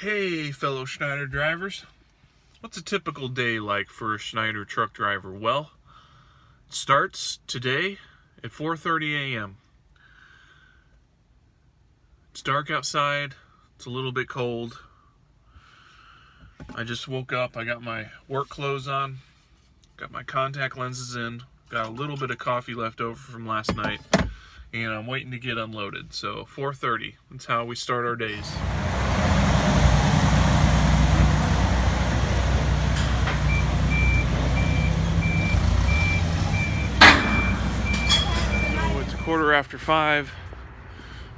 Hey, fellow Schneider drivers. What's a typical day like for a Schneider truck driver? Well, it starts today at 4:30 a.m. It's dark outside. It's a little bit cold. I just woke up. I got my work clothes on. Got my contact lenses in. Got a little bit of coffee left over from last night. And I'm waiting to get unloaded. So 4:30. That's how we start our days. Quarter after 5,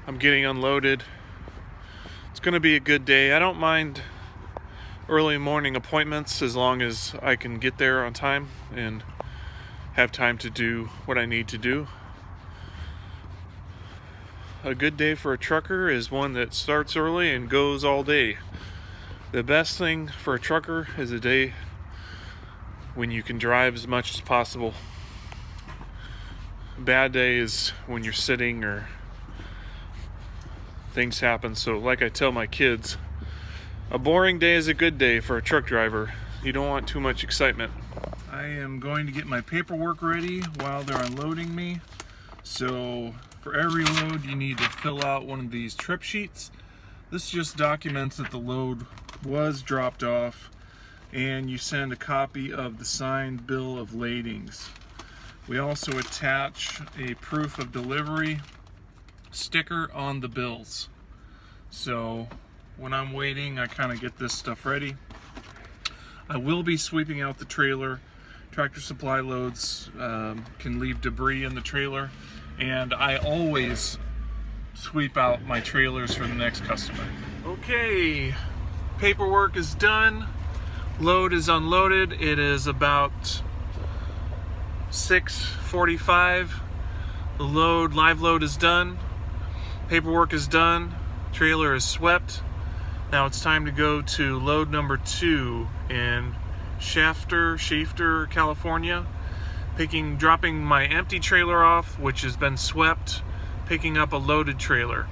I'm getting unloaded. It's gonna be a good day. I don't mind early morning appointments as long as I can get there on time and have time to do what I need to do. A good day for a trucker is one that starts early and goes all day. The best thing for a trucker is a day when you can drive as much as possible. Bad day is when you're sitting or things happen. So like I tell my kids, a boring day is a good day for a truck driver. You don't want too much excitement. I am going to get my paperwork ready while they're unloading me. So for every load you need to fill out one of these trip sheets. This just documents that the load was dropped off, and you send a copy of the signed bill of ladings. We also attach a proof of delivery sticker on the bills. So when I'm waiting, I kind of get this stuff ready. I will be sweeping out the trailer. Tractor Supply loads can leave debris in the trailer, and I always sweep out my trailers for the next customer. Okay, paperwork is done. Load is unloaded. It is about 6:45. The live load is done. Paperwork is done. Trailer is swept. Now it's time to go to load number 2 in Shafter, California. Dropping my empty trailer off, which has been swept, picking up a loaded trailer.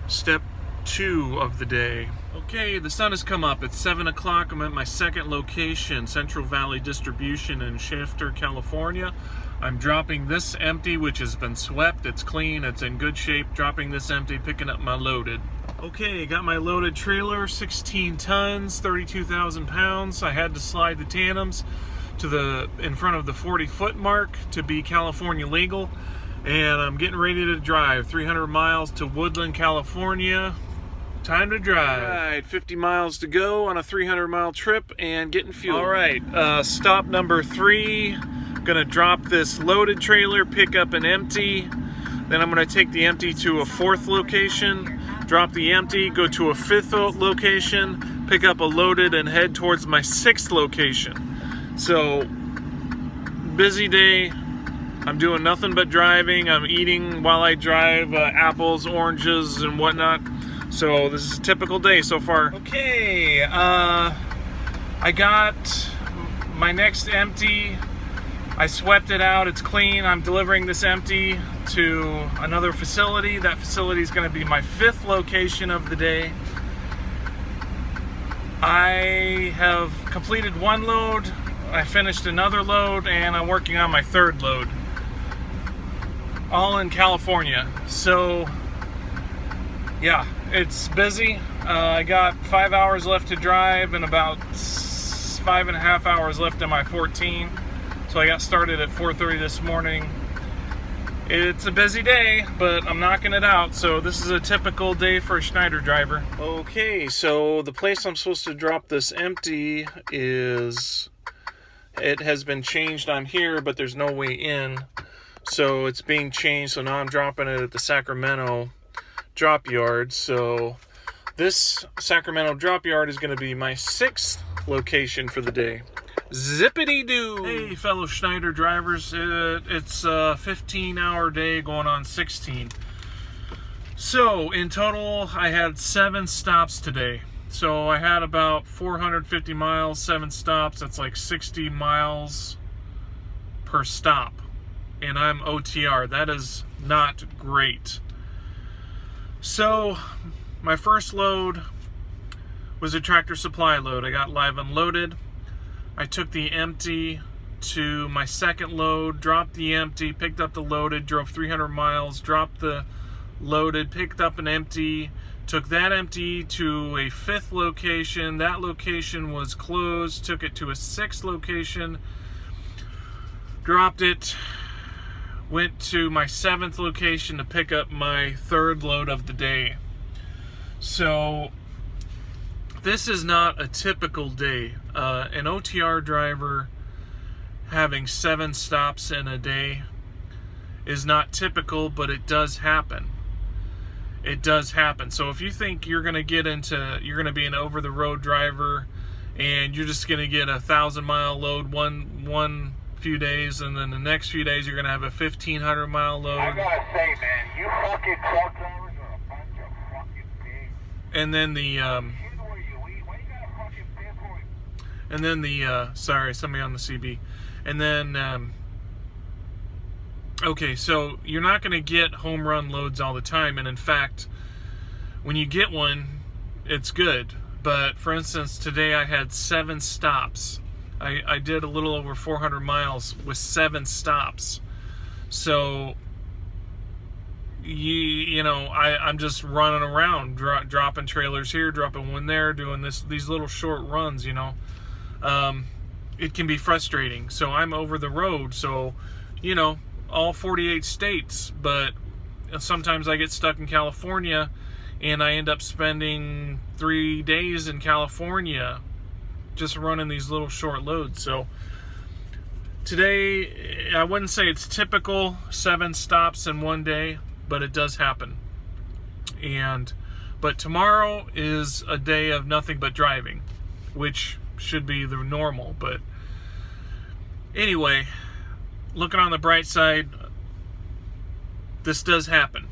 Step 2 of the day. Okay, the sun has come up. It's 7 o'clock. I'm at my second location, Central Valley Distribution in Shafter, California. I'm dropping this empty, which has been swept. It's clean, it's in good shape. Dropping this empty, picking up my loaded. Okay, got my loaded trailer, 16 tons, 32,000 pounds. I had to slide the tandems to in front of the 40-foot mark to be California legal. And I'm getting ready to drive 300 miles to Woodland, California. Time to drive. All right, 50 miles to go on a 300-mile trip and getting fuel. All right, stop number 3. Gonna drop this loaded trailer, pick up an empty. Then I'm gonna take the empty to a 4th location, drop the empty, go to a 5th location, pick up a loaded, and head towards my 6th location. So, busy day. I'm doing nothing but driving. I'm eating while I drive, apples, oranges, and whatnot. So this is a typical day so far. Okay, I got my next empty. I swept it out, it's clean. I'm delivering this empty to another facility. That facility is gonna be my 5th location of the day. I have completed 1 load, I finished another load, and I'm working on my 3rd load. All in California. So, yeah, it's busy. I got 5 hours left to drive and about 5.5 hours left in my 14. So I got started at 4:30 this morning. It's a busy day, but I'm knocking it out. So this is a typical day for a Schneider driver. Okay, so the place I'm supposed to drop this empty it has been changed on here, but there's no way in. So it's being changed, so now I'm dropping it at the Sacramento drop yard. So this Sacramento drop yard is going to be my 6th location for the day. Zippity-doo! Hey, fellow Schneider drivers. It's a 15-hour day going on 16. So in total, I had 7 stops today. So I had about 450 miles, 7 stops. That's like 60 miles per stop. And I'm OTR. That is not great. So my first load was a Tractor Supply load. I got live unloaded. I took the empty to my second load, dropped the empty, picked up the loaded, drove 300 miles, dropped the loaded, picked up an empty, took that empty to a 5th location. That location was closed, took it to a 6th location, dropped it, went to my 7th location to pick up my 3rd load of the day. So this is not a typical day. An OTR driver having 7 stops in a day is not typical, but it does happen. It does happen. So if you think you're going to be an over-the-road driver and you're just going to get a 1,000-mile load one few days, and then the next few days you're going to have a 1,500-mile load. I gotta say, man, you fucking truck drivers are a bunch of fucking pigs. And then sorry, somebody on the CB. And then, okay, so you're not going to get home run loads all the time. And in fact, when you get one, it's good. But for instance, today I had 7 stops. I did a little over 400 miles with 7 stops. So, I'm just running around, dropping trailers here, dropping one there, doing these little short runs, It can be frustrating. So I'm over the road, so, all 48 states, but sometimes I get stuck in California and I end up spending 3 days in California just running these little short loads. So today, I wouldn't say it's typical 7 stops in one day, but it does happen. But tomorrow is a day of nothing but driving, which should be the normal. But anyway, looking on the bright side, this does happen.